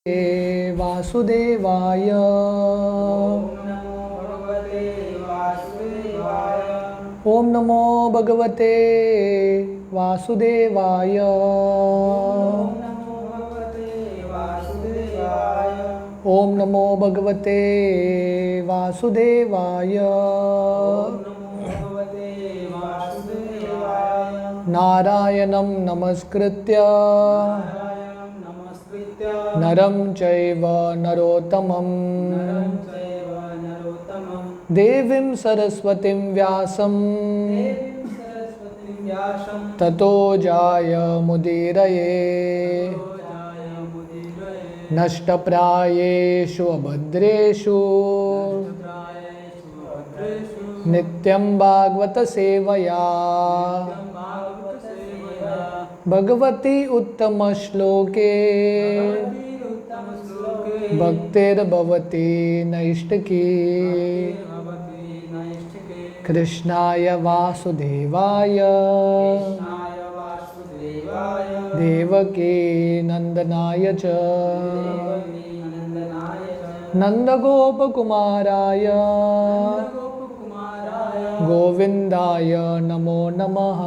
वासुदेवाय। ओम नमो भगवते वासुदेवाय। ओम नमो भगवते वासुदेवाय। नारायणं नमस्कृत्य नरं चैव नरोत्तमं देवीं सरस्वतीं व्यासं ततो जायमुदीरये। नष्टप्रायेषु अभद्रेषु नित्यं भागवत सेवया भगवती उत्तम श्लोके भक्तिर्भवती नैष्टिकी। कृष्णाय वासुदेवाय देवकी नंदनाय च नंदगोपकुमाराय गोविंदाय नमो नमः।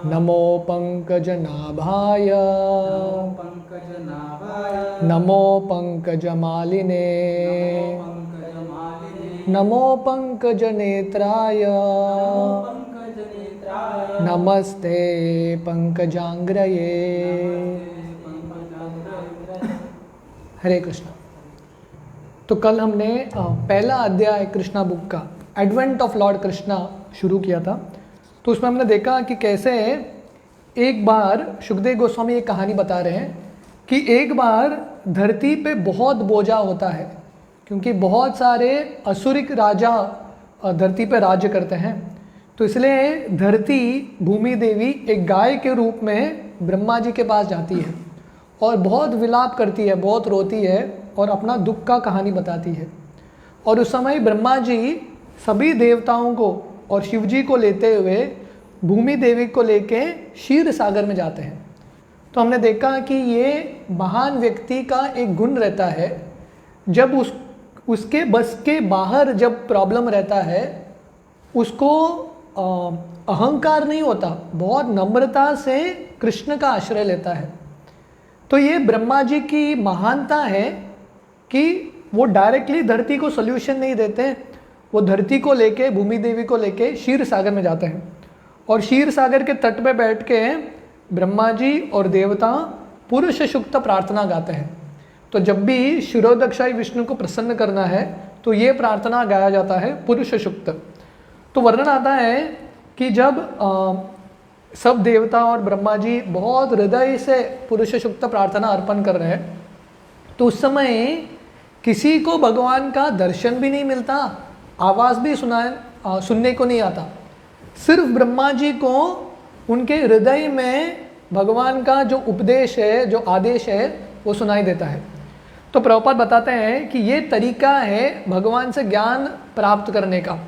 नमो पंकजनाभाय नमो पंकजमालिने नमो पंकजनेत्राय नमस्ते पंकजांग्रये। हरे कृष्णा। तो कल हमने पहला अध्याय कृष्णा बुक का एडवेंट ऑफ लॉर्ड कृष्णा शुरू किया था। तो उसमें हमने देखा कि कैसे एक बार सुखदेव गोस्वामी एक कहानी बता रहे हैं कि एक बार धरती पे बहुत बोझा होता है, क्योंकि बहुत सारे असुरिक राजा धरती पे राज्य करते हैं। तो इसलिए धरती भूमि देवी एक गाय के रूप में ब्रह्मा जी के पास जाती है और बहुत विलाप करती है, बहुत रोती है और अपना दुख का कहानी बताती है। और उस समय ब्रह्मा जी सभी देवताओं को और शिव जी को लेते हुए भूमि देवी को लेके क्षीर सागर में जाते हैं। तो हमने देखा कि ये महान व्यक्ति का एक गुण रहता है, जब उसके बस के बाहर जब प्रॉब्लम रहता है उसको अहंकार नहीं होता, बहुत नम्रता से कृष्ण का आश्रय लेता है। तो ये ब्रह्मा जी की महानता है कि वो डायरेक्टली धरती को सॉल्यूशन नहीं देते, वो धरती को लेके भूमि देवी को लेके क्षीर सागर में जाते हैं और क्षीर सागर के तट पे बैठ के ब्रह्मा जी और देवता पुरुष सुक्त प्रार्थना गाते हैं। तो जब भी शिरोदक्षाई विष्णु को प्रसन्न करना है तो ये प्रार्थना गाया जाता है पुरुष सुक्त। तो वर्णन आता है कि जब सब देवता और ब्रह्मा जी बहुत हृदय से पुरुष सुक्त प्रार्थना अर्पण कर रहे हैं, तो उस समय किसी को भगवान का दर्शन भी नहीं मिलता, आवाज़ भी सुनने को नहीं आता। सिर्फ ब्रह्मा जी को उनके हृदय में भगवान का जो उपदेश है, जो आदेश है, वो सुनाई देता है। तो प्रभुपाद बताते हैं कि ये तरीका है भगवान से ज्ञान प्राप्त करने का,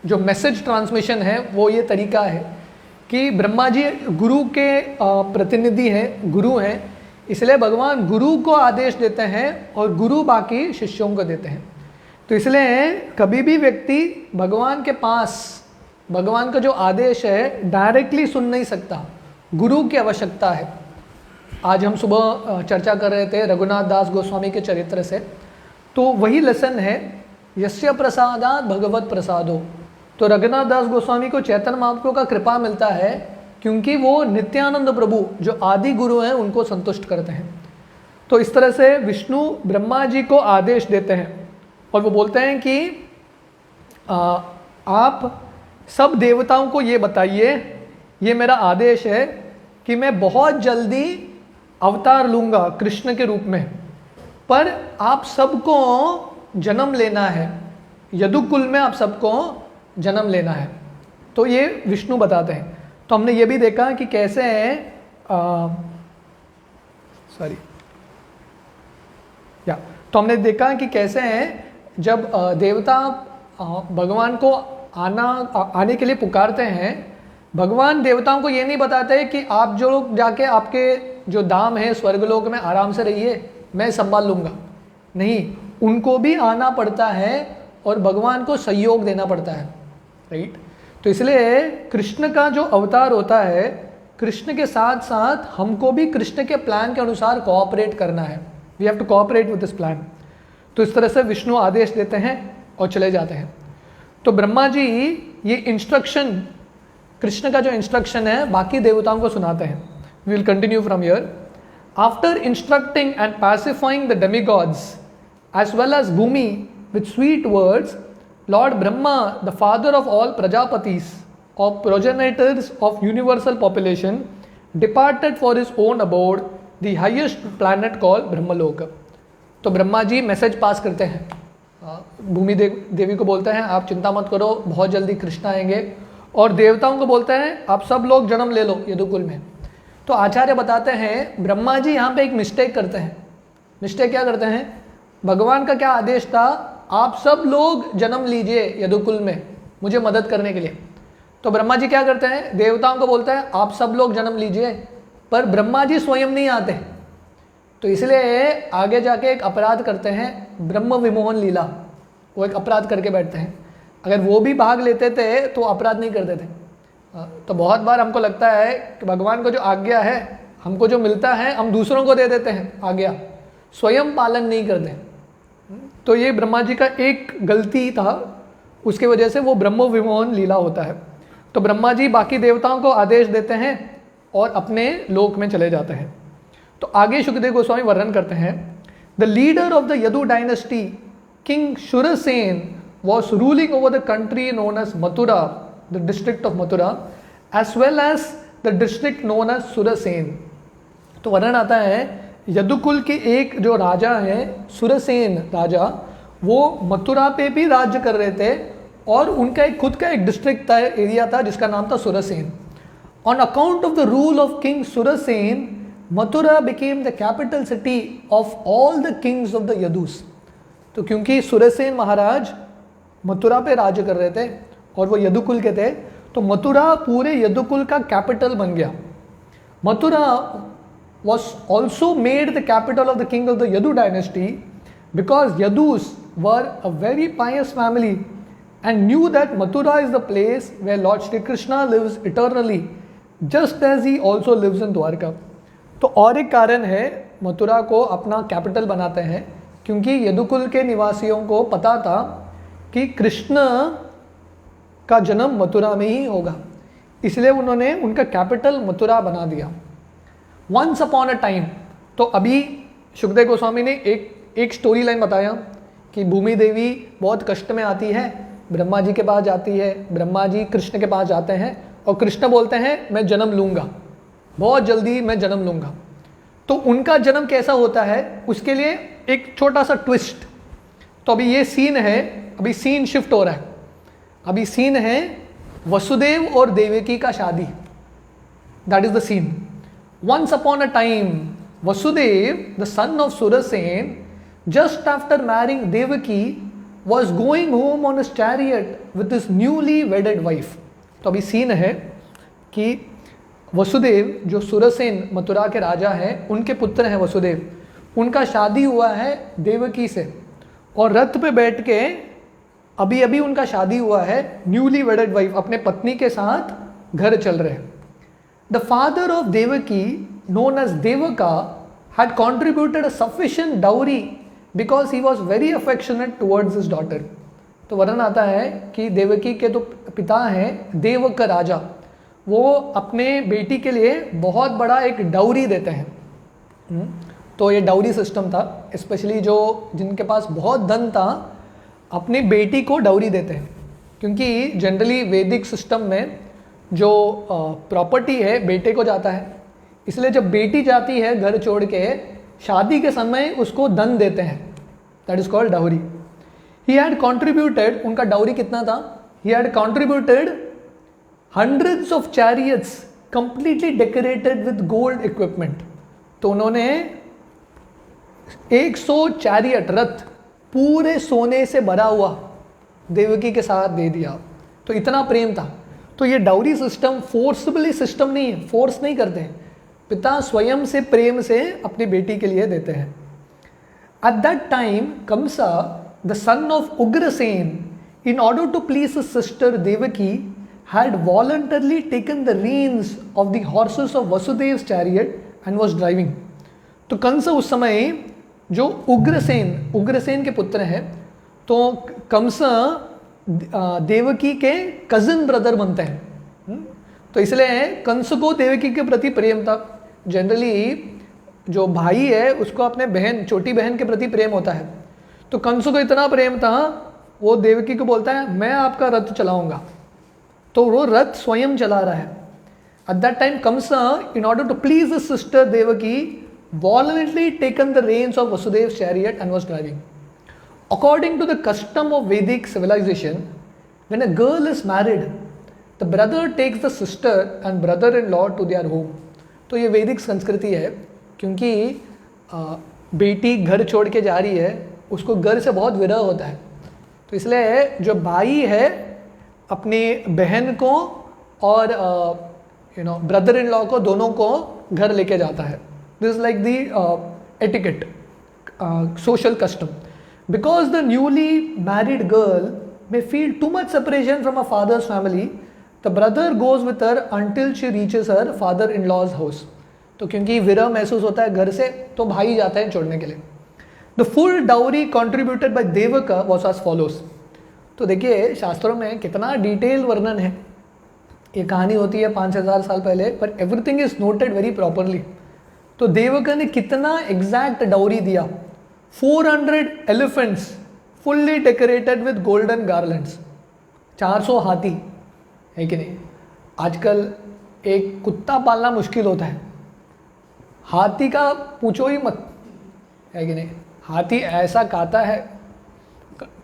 जो मैसेज ट्रांसमिशन है वो ये तरीका है कि ब्रह्मा जी गुरु के प्रतिनिधि हैं, गुरु हैं, इसलिए भगवान गुरु को आदेश देते हैं और गुरु बाकी शिष्यों को देते हैं। तो इसलिए कभी भी व्यक्ति भगवान के पास भगवान का जो आदेश है डायरेक्टली सुन नहीं सकता, गुरु की आवश्यकता है। आज हम सुबह चर्चा कर रहे थे रघुनाथ दास गोस्वामी के चरित्र से, तो वही लेसन है, यस्य प्रसादात भगवत प्रसादो। तो रघुनाथ दास गोस्वामी को चैतन्य महाप्रभु का कृपा मिलता है क्योंकि वो नित्यानंद प्रभु जो आदि गुरु हैं उनको संतुष्ट करते हैं। तो इस तरह से विष्णु ब्रह्मा जी को आदेश देते हैं और वो बोलते हैं कि आप सब देवताओं को ये बताइए, ये मेरा आदेश है कि मैं बहुत जल्दी अवतार लूँगा कृष्ण के रूप में, पर आप सबको जन्म लेना है, यदुकुल में आप सबको जन्म लेना है। तो ये विष्णु बताते हैं। तो हमने ये भी देखा कि कैसे तो हमने देखा कि कैसे जब देवता भगवान को आने के लिए पुकारते हैं, भगवान देवताओं को ये नहीं बताते कि आप जो लोग जाके आपके जो दाम है स्वर्गलोक में आराम से रहिए, मैं संभाल लूँगा। नहीं, उनको भी आना पड़ता है और भगवान को सहयोग देना पड़ता है, राइट। तो इसलिए कृष्ण का जो अवतार होता है, कृष्ण के साथ साथ हमको भी कृष्ण के प्लान के अनुसार कोऑपरेट करना है। We have to cooperate with this plan. तो इस तरह से विष्णु आदेश देते हैं और चले जाते हैं। तो ब्रह्मा जी ये इंस्ट्रक्शन, कृष्ण का जो इंस्ट्रक्शन है, बाकी देवताओं को सुनाते हैं। We will continue from here. After instructing and pacifying the demigods as well as Bhumi with sweet words, Lord Brahma, the father of all Prajapatis, of progenitors of universal population, departed for his own abode, the highest planet called Brahmaloka. तो Brahma ji message pass करते हैं, भूमि देवी को बोलते हैं आप चिंता मत करो, बहुत जल्दी कृष्ण आएंगे। और देवताओं को बोलते हैं आप सब लोग जन्म ले लो यदुकुल में। तो आचार्य बताते हैं ब्रह्मा जी यहाँ पे एक मिस्टेक करते हैं। मिस्टेक क्या करते हैं? भगवान का क्या आदेश था? आप सब लोग जन्म लीजिए यदुकुल में मुझे मदद करने के लिए। तो ब्रह्मा जी क्या करते हैं? देवताओं को बोलते हैं आप सब लोग जन्म लीजिए, पर ब्रह्मा जी स्वयं नहीं आते। तो इसलिए आगे जाके एक अपराध करते हैं, ब्रह्म विमोहन लीला। वो एक अपराध करके बैठते हैं। अगर वो भी भाग लेते थे तो अपराध नहीं करते थे। तो बहुत बार हमको लगता है कि भगवान को जो आज्ञा है, हमको जो मिलता है, हम दूसरों को दे देते हैं आज्ञा, स्वयं पालन नहीं करते। तो ये ब्रह्मा जी का एक गलती था, उसकी वजह से वो ब्रह्म विमोहन लीला होता है। तो ब्रह्मा जी बाकी देवताओं को आदेश देते हैं और अपने लोक में चले जाते हैं। तो आगे शुकदेव गोस्वामी वर्णन करते हैं, the leader of the Yadu dynasty king Shurasena was ruling over the country known as Mathura, the district of Mathura, as well as the district known as Surasena. तो वर्णन आता है यदुकुल के एक जो राजा है सुरसेन राजा, वो मथुरा पे भी राज्य कर रहे थे और उनका एक खुद का एक डिस्ट्रिक्ट था, एरिया था जिसका नाम था Surasena. On account of the rule of king Surasena, Mathura became the capital city of all the kings of the Yadus. तो क्योंकि सुरसेन महाराज मथुरा पे राज्य कर रहे थे और वो यदुकुल के थे, तो मथुरा पूरे यदुकुल का कैपिटल बन गया। Mathura was also made the capital of the king of the Yadu dynasty because Yadus were a very pious family and knew that Mathura is the place where Lord Shri Krishna lives eternally, just as he also lives in Dwarka. तो और एक कारण है मथुरा को अपना capital बनाते हैं, क्योंकि यदुकुल के निवासियों को पता था कि कृष्ण का जन्म मथुरा में ही होगा, इसलिए उन्होंने उनका कैपिटल मथुरा बना दिया। वंस अपॉन अ टाइम, तो अभी शुकदेव गोस्वामी ने एक स्टोरी लाइन बताया कि भूमि देवी बहुत कष्ट में आती है, ब्रह्मा जी के पास जाती है, ब्रह्मा जी कृष्ण के पास जाते हैं और कृष्ण बोलते हैं मैं जन्म लूँगा, बहुत जल्दी मैं जन्म लूँगा। तो उनका जन्म कैसा होता है उसके लिए एक छोटा सा ट्विस्ट। तो अभी ये सीन है, अभी सीन शिफ्ट हो रहा है। अभी सीन है वसुदेव और देवकी का शादी, that is the scene. Once upon a time, Vasudev, the son of Surasen, just after marrying Devaki, was going home on his chariot with his newly wedded wife. तो अभी सीन है कि वसुदेव जो सुरसेन मथुरा के राजा हैं, उनके पुत्र हैं वसुदेव, उनका शादी हुआ है देवकी से और रथ पे बैठ के अभी अभी उनका शादी हुआ है, न्यूली वेडेड वाइफ अपने पत्नी के साथ घर चल रहे हैं। The father of Devaki, known as Devaka, had contributed a sufficient dowry because he was very affectionate towards his daughter. तो वर्णन आता है कि देवकी के तो पिता हैं देवक राजा, वो अपने बेटी के लिए बहुत बड़ा एक डाउरी देते हैं। तो ये डाउरी सिस्टम था, स्पेशली जो जिनके पास बहुत धन था अपनी बेटी को डाउरी देते हैं, क्योंकि जनरली वैदिक सिस्टम में जो प्रॉपर्टी है बेटे को जाता है, इसलिए जब बेटी जाती है घर छोड़ के शादी के समय उसको धन देते हैं, that is called dowry. He had contributed, उनका डाउरी कितना था? He had contributed hundreds of chariots completely decorated with gold equipment। तो उन्होंने 100 चैरियट रथ पूरे सोने से भरा हुआ देवकी के साथ दे दिया। तो इतना प्रेम था। तो ये डाउरी सिस्टम फोर्सबली सिस्टम नहीं है, फोर्स नहीं करते हैं, पिता स्वयं से प्रेम से अपनी बेटी के लिए देते हैं। At that time, Kamsa, the son of Ugrasen, in order to please his sister Devaki, had voluntarily taken the reins of the horses of Vasudev's chariot and was driving. तो कंस उस समय जो उग्रसेन के पुत्र हैं, तो कंस देवकी के कजिन ब्रदर बनते हैं। तो इसलिए कंस को देवकी के प्रति प्रेम था। जनरली जो भाई है उसको अपने बहन, छोटी बहन के प्रति प्रेम होता है। तो कंस को इतना प्रेम था, वो देवकी को बोलता है मैं आपका रथ चलाऊंगा, तो वो रथ स्वयं चला रहा है। At that time, Kamsa, in order to please his sister Devaki, voluntarily taken the reins of Vasudev's chariot and was driving. According to the custom of Vedic civilization, when a girl is married, the brother takes the sister and brother-in-law to their home. तो ये वैदिक संस्कृति है, क्योंकि बेटी घर छोड़ के जा रही है, उसको घर से बहुत विरह होता है। तो इसलिए जो भाई है अपनी बहन को और ब्रदर इन लॉ को, दोनों को घर लेके जाता है। This like the etiquette, social custom. Because the newly married girl may feel too much separation from a father's family, the brother goes with her until she reaches her father in law's house. तो क्योंकि विरह महसूस होता है घर से, तो भाई जाता है छोड़ने के लिए। The full dowry contributed by Devaka was as follows. तो देखिए शास्त्रों में कितना डिटेल वर्णन है। ये कहानी होती है 5000 साल पहले, पर everything is noted very properly. तो देवका ने कितना एग्जैक्ट डाउरी दिया। 400 elephants fully decorated with golden garlands. 400 हाथी है कि नहीं। आजकल एक कुत्ता पालना मुश्किल होता है, हाथी का पूछो ही मत, है कि नहीं। हाथी ऐसा खाता है,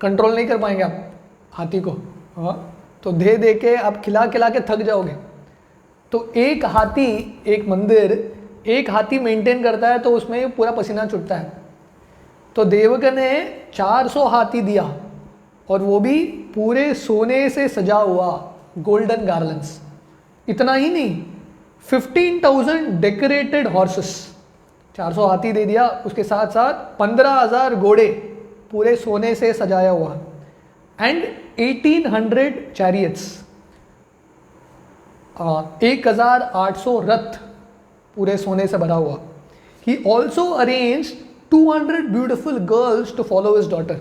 कंट्रोल नहीं कर पाएंगे आप हाथी को। हाँ, तो दे के आप खिला के थक जाओगे। तो एक हाथी, एक मंदिर एक हाथी मेंटेन करता है, तो उसमें पूरा पसीना छूटता है। तो देवका ने 400 हाथी दिया, और वो भी पूरे सोने से सजा हुआ, गोल्डन गार्लैंड्स। इतना ही नहीं, 15,000 डेकोरेटेड हॉर्सेस। 400 हाथी दे दिया, उसके साथ साथ 15,000 घोड़े पूरे सोने से सजाया हुआ, एंड 1800 चैरियट्स, 1800 रथ पूरे सोने से भरा हुआ। He also arrange 200 beautiful girls to follow his daughter.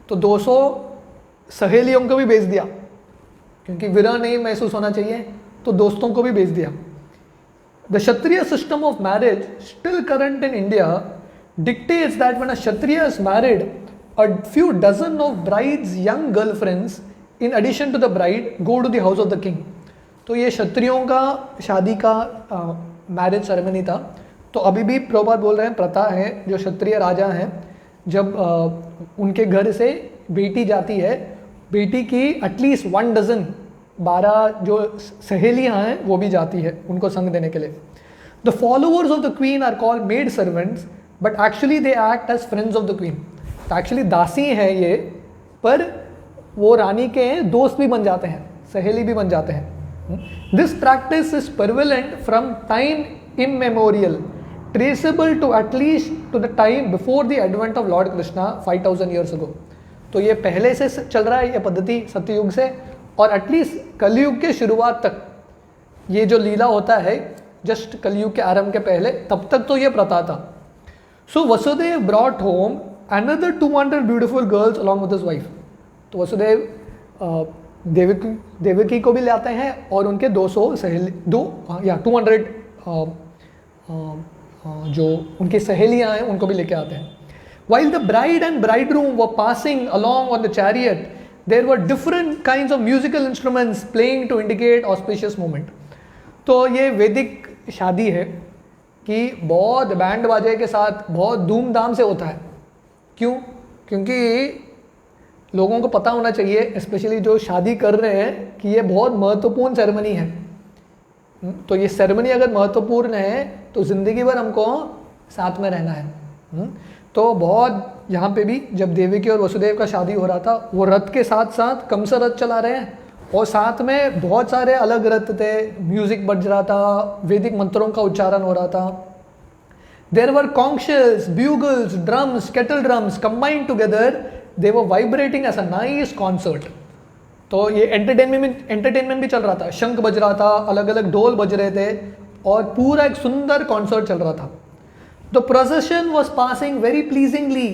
तो 200 सहेलियों को भी भेज दिया, क्योंकि विरह नहीं महसूस होना चाहिए, तो दोस्तों को भी भेज दिया। The Kshatriya system of marriage, still current in India, dictates that when a Kshatriya is married, a few dozen of bride's young girlfriends, in addition to the bride, go to the house of the king. तो ये क्षत्रियों का शादी का marriage ceremony था। तो अभी भी प्रभुपाद बोल रहे हैं, प्रथा है, जो क्षत्रिय राजा हैं, जब उनके घर से बेटी जाती है, बेटी की एटलीस्ट 1 डजन 12 जो सहेलियां हैं वो भी जाती है उनको संग देने के लिए। The followers of the queen are called maid servants, but actually they act as friends of the queen. तो एक्चुअली दासी है ये, पर वो रानी के दोस्त भी बन जाते हैं, सहेली भी बन जाते हैं। This practice is prevalent from time immemorial, traceable to at least to the time before the advent of lord Krishna 5000 years ago. तो ये पहले से चल रहा है ये पद्धति सत्ययुग से, और एटलीस्ट कलयुग के शुरुआत तक ये जो लीला होता है, जस्ट कलयुग के आरंभ के पहले, तब तक तो ये प्रथा था। So Vasudeva brought home another 200 beautiful girls along with his wife. तो वसुदेव देवकी को भी लाते हैं, और उनके 200 सहेली 200 जो उनकी सहेलियां हैं उनको भी लेके आते हैं। While the bride and bridegroom were passing along on the chariot, there were different kinds of musical instruments playing to indicate auspicious moment. तो ये वैदिक शादी है कि बहुत बैंड बाजे के साथ बहुत धूमधाम से होता है। क्यों? क्योंकि लोगों को पता होना चाहिए, स्पेशली जो शादी कर रहे हैं, कि ये बहुत महत्वपूर्ण सेरेमनी है। तो ये सेरेमनी अगर महत्वपूर्ण है तो ज़िंदगी भर हमको साथ में रहना है। तो बहुत यहाँ पे भी जब देवकी और वसुदेव का शादी हो रहा था, वो रथ के साथ साथ कंस रथ चला रहे हैं, और साथ में बहुत सारे अलग रथ थे, म्यूजिक बज रहा था, वैदिक मंत्रों का उच्चारण हो रहा था. There were conches, bugles, drums, kettle drums combined together. They were vibrating as a nice concert. तो ये एंटरटेनमेंट भी चल रहा था, शंख बज रहा था, अलग अलग ढोल बज रहे थे और पूरा एक सुंदर कॉन्सर्ट चल रहा था. The procession was passing very pleasingly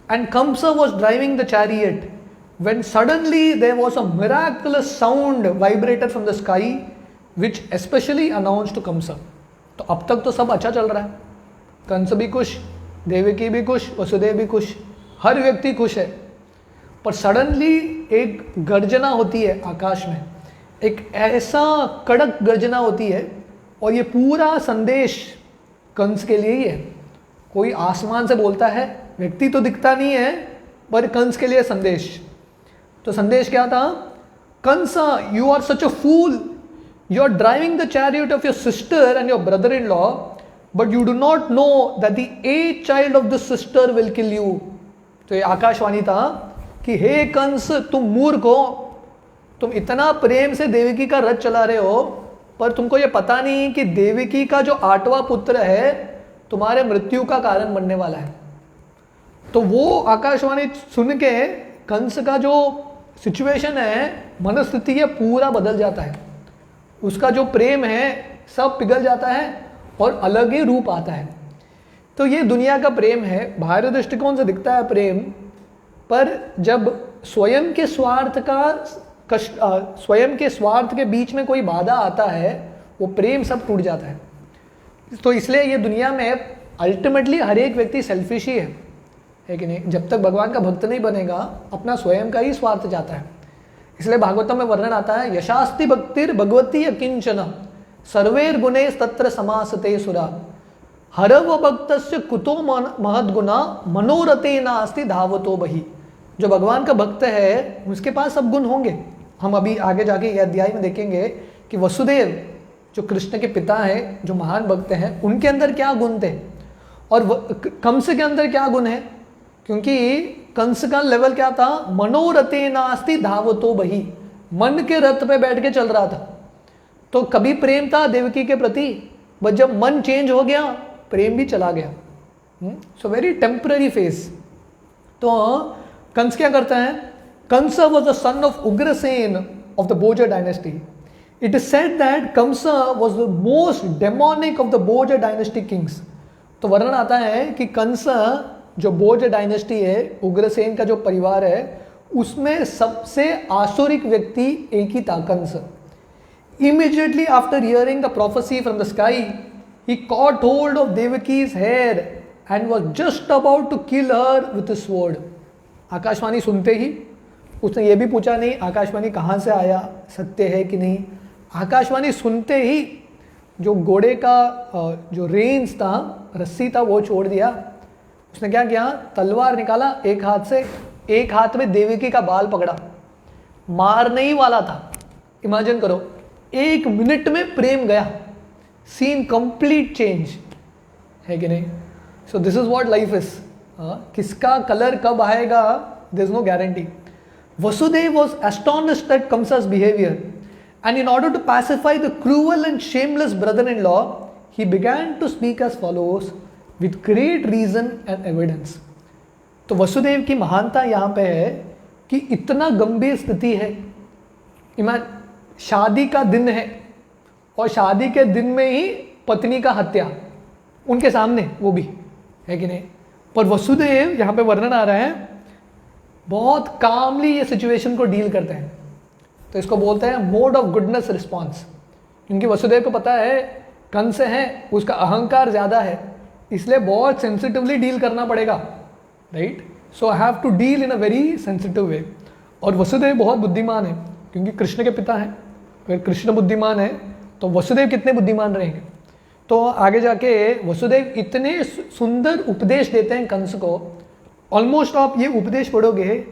and Kamsa was driving the chariot when suddenly there was a miraculous sound vibrated from the sky which especially announced to Kamsa. तो अब तक तो सब अच्छा चल रहा है, कंस भी खुश, देवकी भी खुश, वसुदेव भी खुश, हर व्यक्ति खुश है. पर सडनली एक गर्जना होती है आकाश में, एक ऐसा कड़क गर्जना होती है और ये पूरा संदेश कंस के लिए ही है. कोई आसमान से बोलता है, व्यक्ति तो दिखता नहीं है पर कंस के लिए संदेश. तो संदेश क्या था? Kansa, you are such a fool, you are driving the chariot of your sister and your brother in law, but you do not know that the eighth child of the sister will kill you. तो ये आकाशवाणी था कि हे कंस, तुम मूर्ख हो, तुम इतना प्रेम से देवकी का रथ चला रहे हो पर तुमको ये पता नहीं कि देवकी का जो 8वां पुत्र है तुम्हारे मृत्यु का कारण बनने वाला है. तो वो आकाशवाणी सुन के कंस का जो सिचुएशन है, मनस्थिति है, पूरा बदल जाता है. उसका जो प्रेम है सब पिघल जाता है और अलग ही रूप आता है. तो ये दुनिया का प्रेम है, बाहरी दृष्टिकोण से दिखता है प्रेम, पर जब स्वयं के स्वार्थ के बीच में कोई बाधा आता है, वो प्रेम सब टूट जाता है. तो इसलिए ये दुनिया में अल्टीमेटली हर एक व्यक्ति सेल्फिश ही है कि नहीं? जब तक भगवान का भक्त नहीं बनेगा, अपना स्वयं का ही स्वार्थ जाता है. इसलिए भागवतम में वर्णन आता है, यशास्ति भक्तिर भगवती अकिंचन सर्वेर गुणे तत्र समासते सुरा हरव भक्तस्य कुतो महद्गुना मनोरथे नास्ति धावतो बही. जो भगवान का भक्त है उसके पास सब गुण होंगे. हम अभी आगे जाके ये अध्याय में देखेंगे कि वसुदेव जो कृष्ण के पिता हैं, जो महान भक्त हैं, उनके अंदर क्या गुण थे और कंस के अंदर क्या गुण है. क्योंकि कंस का लेवल क्या था? मनोरथे नास्ति धावतो बही, मन के रथ पे बैठ के चल रहा था. तो कभी प्रेम था देवकी के प्रति, बट जब मन चेंज हो गया प्रेम भी चला गया. So very temporary phase. तो कंस क्या करता है? Kansa was the son of Ugrasen of the Bhoj dynasty. It is said that Kansa was the most demonic of the Bhoj dynasty kings. तो वर्णन आता है कि कंस जो भोज डायनेस्टी है, उग्रसेन का जो परिवार है, उसमें सबसे आसुरिक व्यक्ति एक ही था, Kans. Immediately after hearing the prophecy from the sky, he caught hold of Devaki's hair and was just about to kill her with his sword. Akashvani सुनते ही उसने ये भी पूछा नहीं आकाशवाणी कहाँ से आया, सत्य है कि नहीं. आकाशवाणी सुनते ही जो घोड़े का जो रेंज था, रस्सी था, वो छोड़ दिया. उसने क्या किया? तलवार निकाला एक हाथ से, एक हाथ में देवकी का बाल पकड़ा, मारने ही वाला था. इमेजिन करो, 1 मिनट में प्रेम गया. सीन कंप्लीट चेंज है कि नहीं? So this is what life is. किसका कलर कब आएगा, there is no guarantee. Vasudeva was astonished at Kamsa's behavior and in order to pacify the cruel and shameless brother-in-law, he began to speak as follows with great reason and evidence. तो वसुदेव की महानता यहाँ पे है कि इतना गंभीर स्थिति है. शादी का दिन है और शादी के दिन में ही पत्नी का हत्या उनके सामने, वो भी है कि नहीं. पर वसुदेव यहाँ पे वर्णन आ रहा है, बहुत कामली ये सिचुएशन को डील करते हैं. तो इसको बोलते हैं मोड ऑफ गुडनेस रिस्पॉन्स. क्योंकि वसुदेव को पता है कंस है, उसका अहंकार ज़्यादा है, इसलिए बहुत सेंसिटिवली डील करना पड़ेगा, right. So I have to deal in a very sensitive way. और वसुदेव बहुत बुद्धिमान है क्योंकि कृष्ण के पिता हैं. अगर कृष्ण बुद्धिमान है तो वसुदेव कितने बुद्धिमान रहेंगे. तो आगे जाके वसुदेव इतने सुंदर उपदेश देते हैं कंस को. ऑलमोस्ट आप ये उपदेश पढ़ोगे,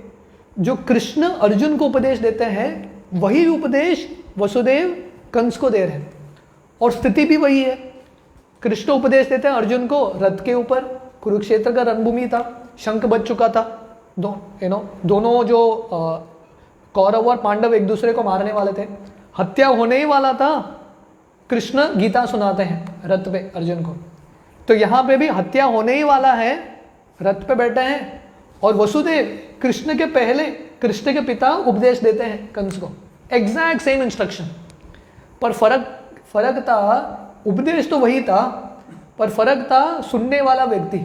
जो कृष्ण अर्जुन को उपदेश देते हैं वही उपदेश वसुदेव कंस को दे रहे हैं. और स्थिति भी वही है. कृष्ण उपदेश देते हैं अर्जुन को रथ के ऊपर, कुरुक्षेत्र का रणभूमि था, शंख बज चुका था, दोनों जो कौरव और पांडव एक दूसरे को मारने वाले थे, हत्या होने ही वाला था। कृष्ण गीता सुनाते हैं रथ पे अर्जुन को, तो यहाँ पे भी हत्या होने ही वाला है, रथ पे बैठे हैं और वसुदेव कृष्ण के पहले, कृष्ण के पिता उपदेश देते हैं कंस को, एग्जैक्ट सेम इंस्ट्रक्शन। पर फर्क था, उपदेश तो वही था, पर फर्क था सुनने वाला व्यक्ति।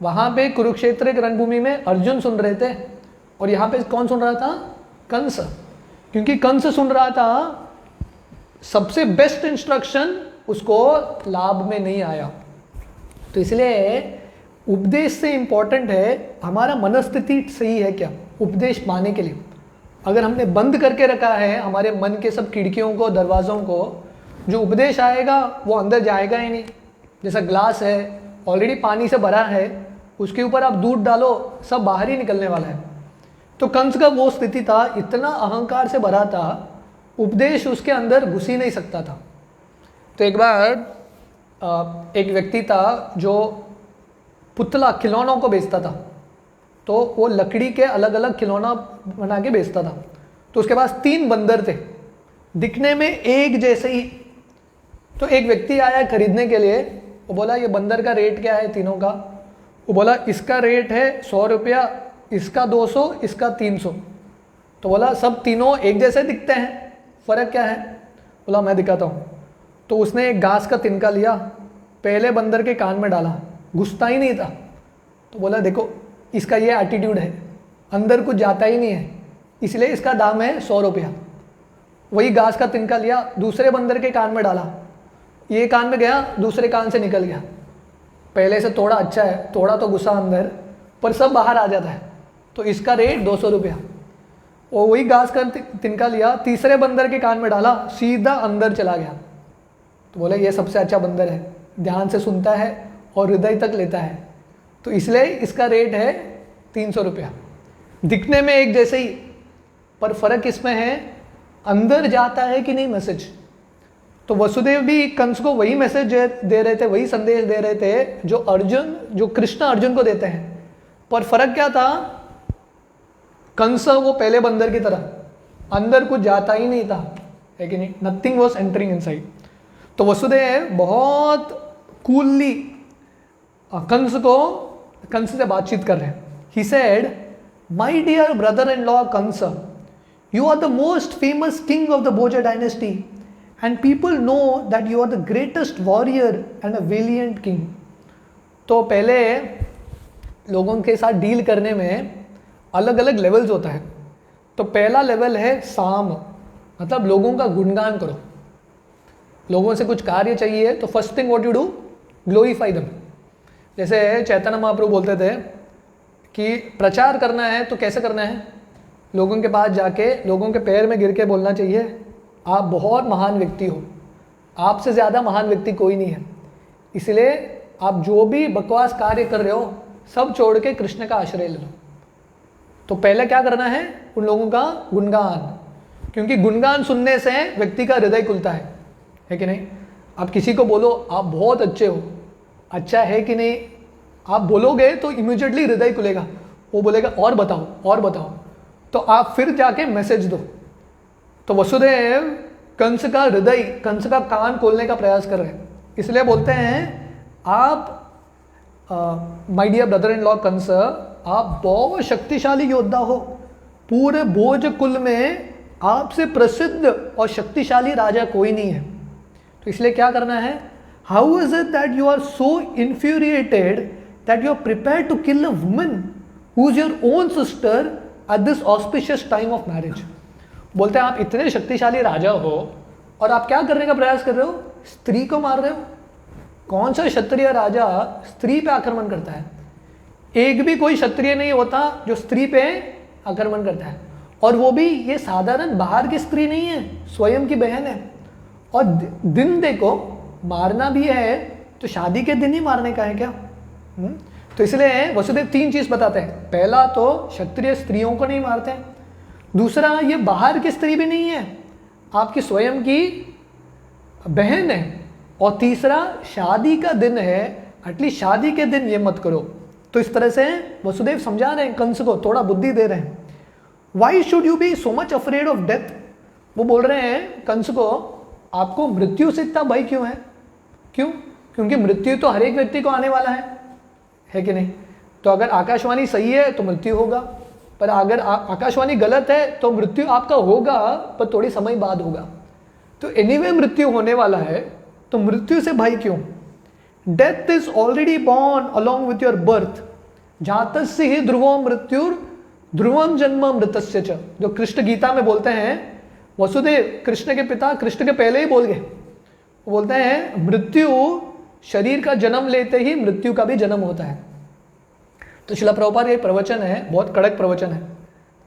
वहां पे कुरुक्षेत्र की रणभूमि में अर्जुन सुन रहे थे और यहाँ पे कौन सुन रहा था? कंस। क्योंकि कंस सुन रहा था, सबसे बेस्ट इंस्ट्रक्शन उसको लाभ में नहीं आया। तो इसलिए उपदेश से इंपॉर्टेंट है हमारा मनस्थिति सही है क्या उपदेश पाने के लिए। अगर हमने बंद करके रखा है हमारे मन के सब खिड़कियों को, दरवाज़ों को, जो उपदेश आएगा वो अंदर जाएगा ही नहीं। जैसा ग्लास है ऑलरेडी पानी से भरा है, उसके ऊपर आप दूध डालो सब बाहर ही निकलने वाला है। तो कंस का वो स्थिति था, इतना अहंकार से भरा था, उपदेश उसके अंदर घुस ही नहीं सकता था। तो एक बार एक व्यक्ति था जो पुतला खिलौनों को बेचता था, तो वो लकड़ी के अलग अलग खिलौना बना के बेचता था। तो उसके पास 3 बंदर थे, दिखने में एक जैसे ही। तो एक व्यक्ति आया खरीदने के लिए, वो बोला ये बंदर का रेट क्या है तीनों का? वो बोला इसका रेट है 100 रुपया, इसका 200, इसका 300। तो बोला सब तीनों एक जैसे दिखते हैं, फ़र्क क्या है? बोला मैं दिखाता हूँ। तो उसने एक घास का तिनका लिया, पहले बंदर के कान में डाला, घुसता ही नहीं था। तो बोला देखो इसका ये एटीट्यूड है, अंदर कुछ जाता ही नहीं है, इसलिए इसका दाम है 100 रुपया। वही घास का तिनका लिया, दूसरे बंदर के कान में डाला, ये कान में गया, दूसरे कान से निकल गया। पहले से थोड़ा अच्छा है, थोड़ा तो गुस्सा अंदर, पर सब बाहर आ जाता है, तो इसका रेट 200 रुपया। और वही घास का तिनका लिया, तीसरे बंदर के कान में डाला, सीधा अंदर चला गया। तो बोले ये सबसे अच्छा बंदर है, ध्यान से सुनता है और हृदय तक लेता है, तो इसलिए इसका रेट है 300 रुपया। दिखने में एक जैसे ही, पर फर्क इसमें है अंदर जाता है कि नहीं मैसेज। तो वसुदेव भी कंस को वही मैसेज दे रहे थे, वही संदेश दे रहे थे जो कृष्ण अर्जुन को देते हैं। पर फर्क क्या था? कंस वो पहले बंदर की तरह, अंदर कुछ जाता ही नहीं था, है कि नहीं? Nothing was entering inside. तो वसुदेव बहुत कूलली कंस से बातचीत कर रहे हैं। He said, my dear brother in law Kansa, you are the most famous king of the Bhoj dynasty and people know that you are the greatest warrior and a valiant king. तो पहले लोगों के साथ डील करने में अलग अलग लेवल्स होता है। तो पहला लेवल है साम, मतलब लोगों का गुणगान करो। लोगों से कुछ कार्य चाहिए तो first thing what you do, glorify them. जैसे चैतन्य महाप्रभु बोलते थे कि प्रचार करना है तो कैसे करना है? लोगों के पास जाके लोगों के पैर में गिर के बोलना चाहिए आप बहुत महान व्यक्ति हो, आपसे ज़्यादा महान व्यक्ति कोई नहीं है, इसलिए आप जो भी बकवास कार्य कर रहे हो सब छोड़ के कृष्ण का आश्रय ले लो। तो पहले क्या करना है? उन लोगों का गुणगान, क्योंकि गुणगान सुनने से व्यक्ति का हृदय खुलता है कि नहीं? आप किसी को बोलो आप बहुत अच्छे हो, अच्छा है कि नहीं, आप बोलोगे तो इमीडिएटली हृदय खुलेगा, वो बोलेगा और बताओ और बताओ, तो आप फिर जाके मैसेज दो। तो वसुदेव कंस का हृदय, कंस का कान खोलने का प्रयास कर रहे हैं, इसलिए बोलते हैं आप my dear brother in law Kansa, आप बहुत शक्तिशाली योद्धा हो, पूरे भोज कुल में आपसे प्रसिद्ध और शक्तिशाली राजा कोई नहीं है। तो इसलिए क्या करना है? How is it that you are so infuriated that you are prepared to kill a woman who is your own sister at this auspicious time of marriage. बोलते हैं आप इतने शक्तिशाली राजा हो और आप क्या करने का प्रयास कर रहे हो? स्त्री को मार रहे हो। कौन सा क्षत्रिय राजा स्त्री पे आक्रमण करता है? एक भी कोई क्षत्रिय नहीं होता जो स्त्री पे आक्रमण करता है, और वो भी ये साधारण बाहर की स्त्री नहीं है, स्वयं की बहन है। और दिन देखो, मारना भी है तो शादी के दिन ही मारने का है क्या? तो इसलिए वसुदेव 3 चीज बताते हैं। पहला तो क्षत्रिय स्त्रियों को नहीं मारते हैं, दूसरा ये बाहर की स्त्री भी नहीं है, आपकी स्वयं की बहन है, और तीसरा शादी का दिन है, एटलीस्ट शादी के दिन ये मत करो। तो इस तरह से वसुदेव समझा रहे हैं कंस को, थोड़ा बुद्धि दे रहे हैं। Why should you be so much afraid of death? वो बोल रहे हैं कंस को, आपको मृत्यु से इतना भय क्यों है? क्यों? क्योंकि मृत्यु तो हर एक व्यक्ति को आने वाला है कि नहीं? तो अगर आकाशवाणी सही है तो मृत्यु होगा, पर अगर आकाशवाणी गलत है तो मृत्यु आपका होगा, पर थोड़ी समय बाद होगा। तो एनीवे मृत्यु होने वाला है, तो मृत्यु से भय क्यों? Death is already born along with your birth, जातस्य ही ध्रुवो मृत्युर ध्रुवम जन्म मृतस्य च, जो कृष्ण गीता में बोलते हैं। वसुदेव कृष्ण के पिता कृष्ण के पहले ही बोल गए, वो बोलते हैं मृत्यु, शरीर का जन्म लेते ही मृत्यु का भी जन्म होता है। तो शिला प्रभुपाद ये प्रवचन है, बहुत कड़क प्रवचन है।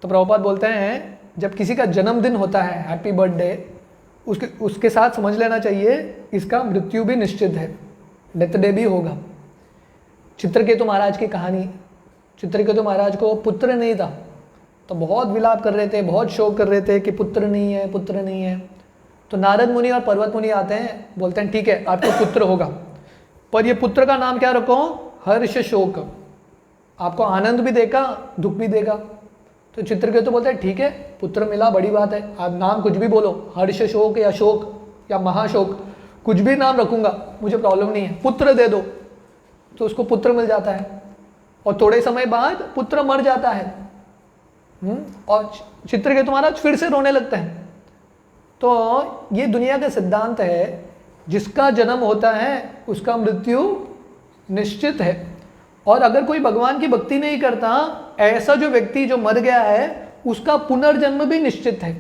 तो प्रभुपाद बोलते हैं जब किसी का जन्मदिन होता है, हैप्पी बर्थडे, उसके साथ समझ लेना चाहिए इसका मृत्यु भी निश्चित है, डेथ डे भी होगा। चित्रकेतु महाराज की कहानी, चित्रकेतु महाराज को पुत्र नहीं था, तो बहुत विलाप कर रहे थे, बहुत शोक कर रहे थे कि पुत्र नहीं है, पुत्र नहीं है। तो नारद मुनि और पर्वत मुनि आते हैं, बोलते हैं ठीक है आपको पुत्र होगा, पर ये पुत्र का नाम क्या रखो? हर्ष शोक। आपको आनंद भी देगा, दुख भी देगा। तो चित्रकेतु बोलते हैं ठीक है, पुत्र मिला, बड़ी बात है, आप नाम कुछ भी बोलो, हर्ष शोक या शोक या महाशोक, कुछ भी नाम रखूंगा, मुझे प्रॉब्लम नहीं है, पुत्र दे दो। तो उसको पुत्र मिल जाता है, और थोड़े समय बाद पुत्र मर जाता है। और चित्रकेतु महाराज फिर से रोने लगते हैं। तो ये दुनिया का सिद्धांत है, जिसका जन्म होता है उसका मृत्यु निश्चित है। और अगर कोई भगवान की भक्ति नहीं करता, ऐसा जो व्यक्ति जो मर गया है उसका पुनर्जन्म भी निश्चित है।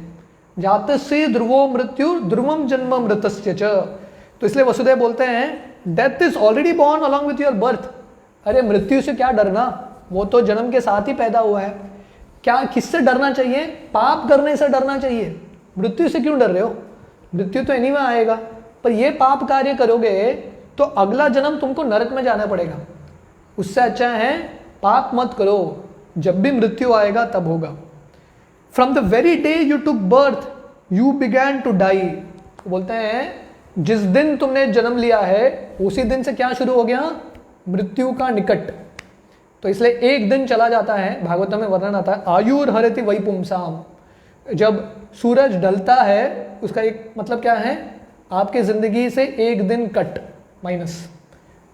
जातस्य ध्रुवो मृत्यु ध्रुवम जन्म मृतस्य च। तो इसलिए वसुदेव बोलते हैं death is already born along with your birth. अरे मृत्यु से क्या डरना, वो तो जन्म के साथ ही पैदा हुआ है। क्या किससे डरना चाहिए? पाप करने से डरना चाहिए। मृत्यु से क्यों डर रहे हो? मृत्यु तो एनीवे आएगा, पर ये पाप कार्य करोगे तो अगला जन्म तुमको नरक में जाना पड़ेगा। उससे अच्छा है पाप मत करो, जब भी मृत्यु आएगा तब होगा। From the very day you took birth you began to die. बोलते हैं जिस दिन तुमने जन्म लिया है उसी दिन से क्या शुरू हो गया? मृत्यु का निकट। तो इसलिए एक दिन चला जाता है, भागवतम में वर्णन आता है, आयुर हरति वै पुंसाम। जब सूरज ढलता है उसका एक मतलब क्या है? आपकी जिंदगी से एक दिन कट माइनस,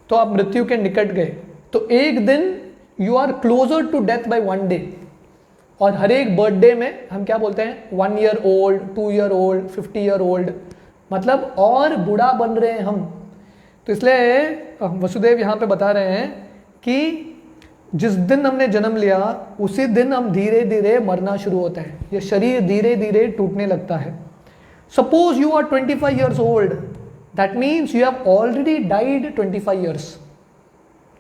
तो आप मृत्यु के निकट गए। तो एक दिन you are closer to death by one day. और हर एक बर्थडे में हम क्या बोलते हैं? 1 year old, 2 year old, 50 year old, मतलब और बूढ़ा बन रहे हैं हम। तो इसलिए वसुदेव यहाँ पे बता रहे हैं कि जिस दिन हमने जन्म लिया उसी दिन हम धीरे धीरे मरना शुरू होता है, ये शरीर धीरे धीरे टूटने लगता है। Suppose you are 25 years old, that means you have already died 25 years।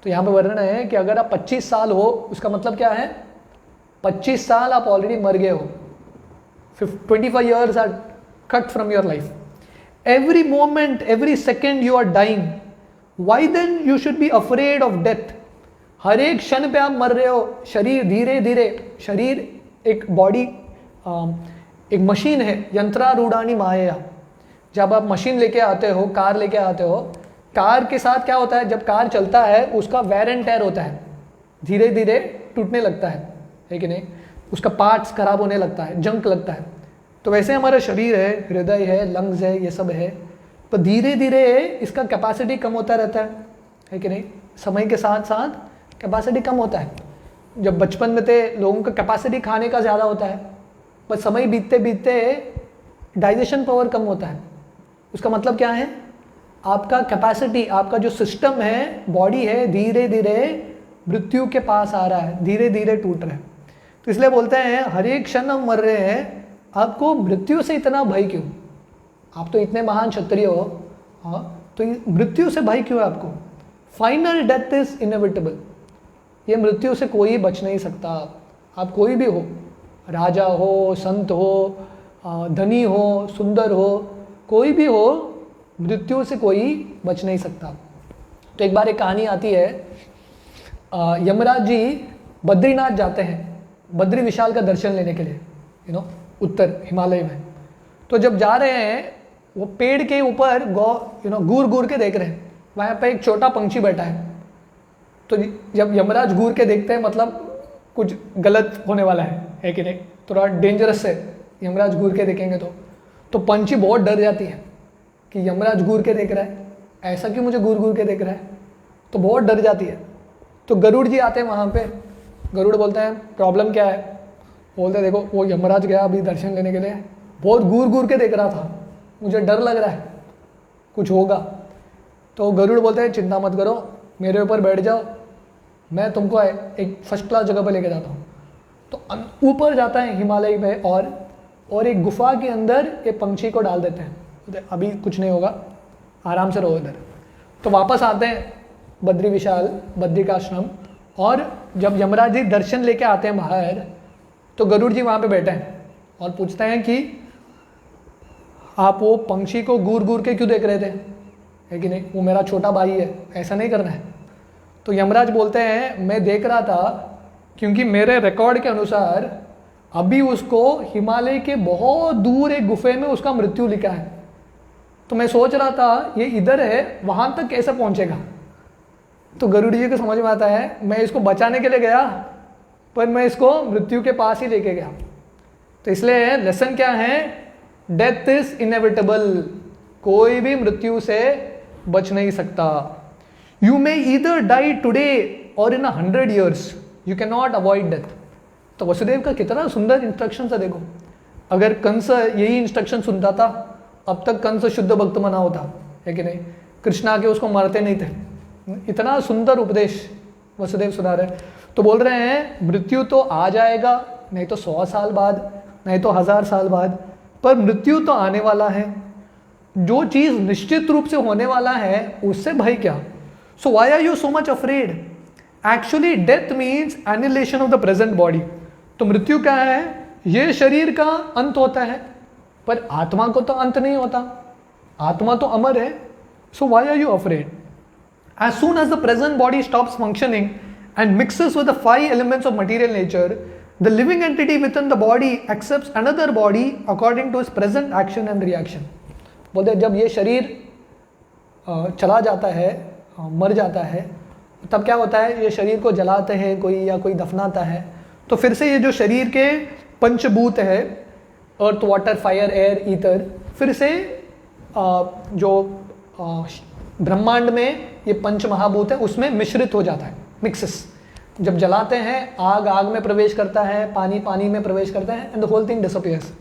तो यहाँ पे वर्णन है कि अगर आप 25 साल हो, उसका मतलब क्या है? 25 साल आप ऑलरेडी मर गए हो। 25 years are cut from your life. Every moment, every second you are dying. Why then you should be afraid of death? हर एक क्षण पे आप मर रहे हो। शरीर धीरे धीरे, शरीर एक बॉडी, एक मशीन है, यंत्रारूढ़ानी माया। जब आप मशीन लेके आते हो, कार लेके आते हो, कार के साथ क्या होता है? जब कार चलता है उसका वेयर एंड टेयर होता है, धीरे धीरे टूटने लगता है कि नहीं? उसका पार्ट्स खराब होने लगता है, जंक लगता है। तो वैसे हमारा शरीर है, हृदय है, लंग्स है, ये सब है, तो धीरे धीरे इसका कैपेसिटी कम होता रहता है कि नहीं? समय के साथ साथ कैपेसिटी कम होता है। जब बचपन में थे लोगों का कैपेसिटी खाने का ज़्यादा होता है, पर समय बीतते बीतते डाइजेशन पावर कम होता है। उसका मतलब क्या है? आपका कैपेसिटी, आपका जो सिस्टम है, बॉडी है, धीरे धीरे मृत्यु के पास आ रहा है, धीरे धीरे टूट रहा है। तो इसलिए बोलते हैं हर एक क्षण हम मर रहे हैं, आपको मृत्यु से इतना भय क्यों? आप तो इतने महान क्षत्रिय हो, हाँ, तो मृत्यु से भय क्यों है आपको? Final death is inevitable. ये मृत्यु से कोई बच नहीं सकता। आप कोई भी हो, राजा हो, संत हो, धनी हो, सुंदर हो, कोई भी हो, मृत्यु से कोई बच नहीं सकता। तो एक बार एक कहानी आती है, यमराज जी बद्रीनाथ जाते हैं, बद्री विशाल का दर्शन लेने के लिए, उत्तर हिमालय में। तो जब जा रहे हैं, वो पेड़ के ऊपर घूर घूर के देख रहे हैं, वहाँ पे एक छोटा पंछी बैठा है। तो जब यमराज घूर के देखते हैं, मतलब कुछ गलत होने वाला है कि नहीं? थोड़ा डेंजरस है, यमराज घूर के देखेंगे तो पंछी बहुत डर जाती है कि यमराज घूर के देख रहा है, ऐसा क्यों मुझे घूर घूर के देख रहा है, तो बहुत डर जाती है। तो गरुड़ जी आते हैं वहाँ पे, गरुड़ बोलते हैं प्रॉब्लम क्या है, बोलते हैं देखो वो यमराज गया अभी दर्शन लेने के लिए, बहुत घूर घूर के देख रहा था, मुझे डर लग रहा है कुछ होगा। तो गरुड़ बोलते हैं चिंता मत करो, मेरे ऊपर बैठ जाओ, मैं तुमको एक फर्स्ट क्लास जगह पर लेके जाता हूँ। तो ऊपर जाता है हिमालय में और एक गुफा के अंदर एक पंछी को डाल देते हैं, अभी कुछ नहीं होगा, आराम से रहो इधर। तो वापस आते हैं बद्री विशाल बद्रिकाश्रम, और जब यमराज जी दर्शन लेके आते हैं बाहर, तो गरुड़ जी वहाँ पे बैठे हैं और पूछते हैं कि आप वो पंछी को घूर घूर के क्यों देख रहे थे, है कि नहीं, वो मेरा छोटा भाई है, ऐसा नहीं करना है। तो यमराज बोलते हैं मैं देख रहा था क्योंकि मेरे रिकॉर्ड के अनुसार अभी उसको हिमालय के बहुत दूर एक गुफे में उसका मृत्यु लिखा है, तो मैं सोच रहा था ये इधर है, वहाँ तक कैसे पहुँचेगा। तो गरुड़ जी को समझ में आता है मैं इसको बचाने के लिए गया, पर मैं इसको मृत्यु के पास ही लेके गया। तो इसलिए लेसन क्या है, डेथ इज इनएविटेबल, कोई भी मृत्यु से बच नहीं सकता। You may either die today or in 100 years, you can not avoid death. तो वसुदेव का कितना सुंदर इंस्ट्रक्शन था देखो, अगर कंस यही इंस्ट्रक्शन सुनता था अब तक कंस शुद्ध भक्त बना होता, है कि नहीं, कृष्णा के उसको मारते नहीं थे। इतना सुंदर उपदेश वसुदेव सुना रहे। तो बोल रहे हैं मृत्यु तो आ जाएगा, नहीं तो 100 साल बाद, नहीं तो 1000 साल बाद, पर मृत्यु तो आने वाला है। जो चीज़ निश्चित रूप से होने वाला है उससे भय क्या। So why are you so much afraid. Actually death means annihilation of the present body. तो मृत्यु क्या है, ये शरीर का अंत होता है, पर आत्मा को तो अंत नहीं होता, आत्मा तो अमर है। So why are you afraid. As soon as the present body stops functioning and mixes with the 5 elements of material nature, the living entity within the body accepts another body according to its present action and reaction. बोलते हैं जब ये शरीर चला जाता है, मर जाता है, तब क्या होता है, ये शरीर को जलाते हैं कोई या कोई दफनाता है, तो फिर से ये जो शरीर के पंचभूत है, earth water fire air ether, फिर से जो ब्रह्मांड में ये पंच महाभूत है उसमें मिश्रित हो जाता है, मिक्सेस। जब जलाते हैं आग आग में प्रवेश करता है, पानी पानी में प्रवेश करता है, and the whole thing disappears.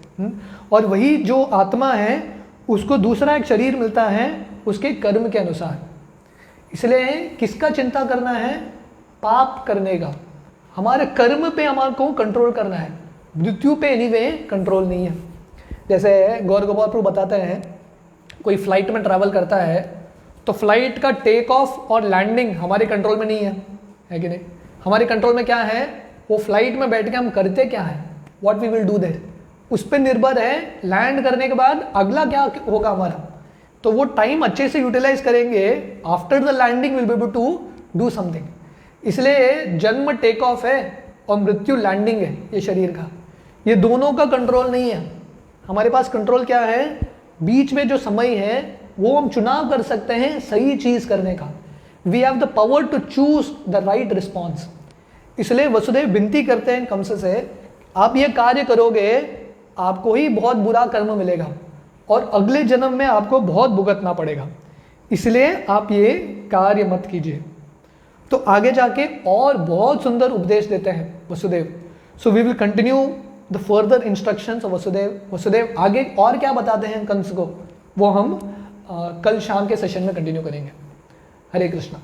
और वही जो आत्मा है उसको दूसरा एक शरीर मिलता है उसके कर्म के अनुसार। इसलिए किसका चिंता करना है, पाप करने का। हमारे कर्म पे हमारे को कंट्रोल करना है, मृत्यु पे एनीवे कंट्रोल नहीं है। जैसे गौर गोपाल प्रभु बताते हैं, कोई फ्लाइट में ट्रैवल करता है तो फ्लाइट का टेक ऑफ और लैंडिंग हमारे कंट्रोल में नहीं है कि नहीं। हमारे कंट्रोल में क्या है, वो फ्लाइट में बैठ के हम करते क्या है, what we will do there, उस पर निर्भर है लैंड करने के बाद अगला क्या होगा हमारा। तो वो टाइम अच्छे से यूटिलाइज करेंगे, after the landing will be able to do something. इसलिए जन्म टेक ऑफ है और मृत्यु लैंडिंग है ये शरीर का, ये दोनों का कंट्रोल नहीं है। हमारे पास कंट्रोल क्या है, बीच में जो समय है वो हम चुनाव कर सकते हैं सही चीज करने का। We have the power to choose the right response. इसलिए वसुदेव विनती करते हैं कंस से, आप ये कार्य करोगे आपको ही बहुत बुरा कर्म मिलेगा और अगले जन्म में आपको बहुत भुगतना पड़ेगा, इसलिए आप ये कार्य मत कीजिए। तो आगे जाके और बहुत सुंदर उपदेश देते हैं Vasudev. So we will continue the further instructions of Vasudev. Vasudev आगे और क्या बताते हैं कंस को, वो हम कल शाम के सेशन में कंटिन्यू करेंगे। हरे कृष्णा।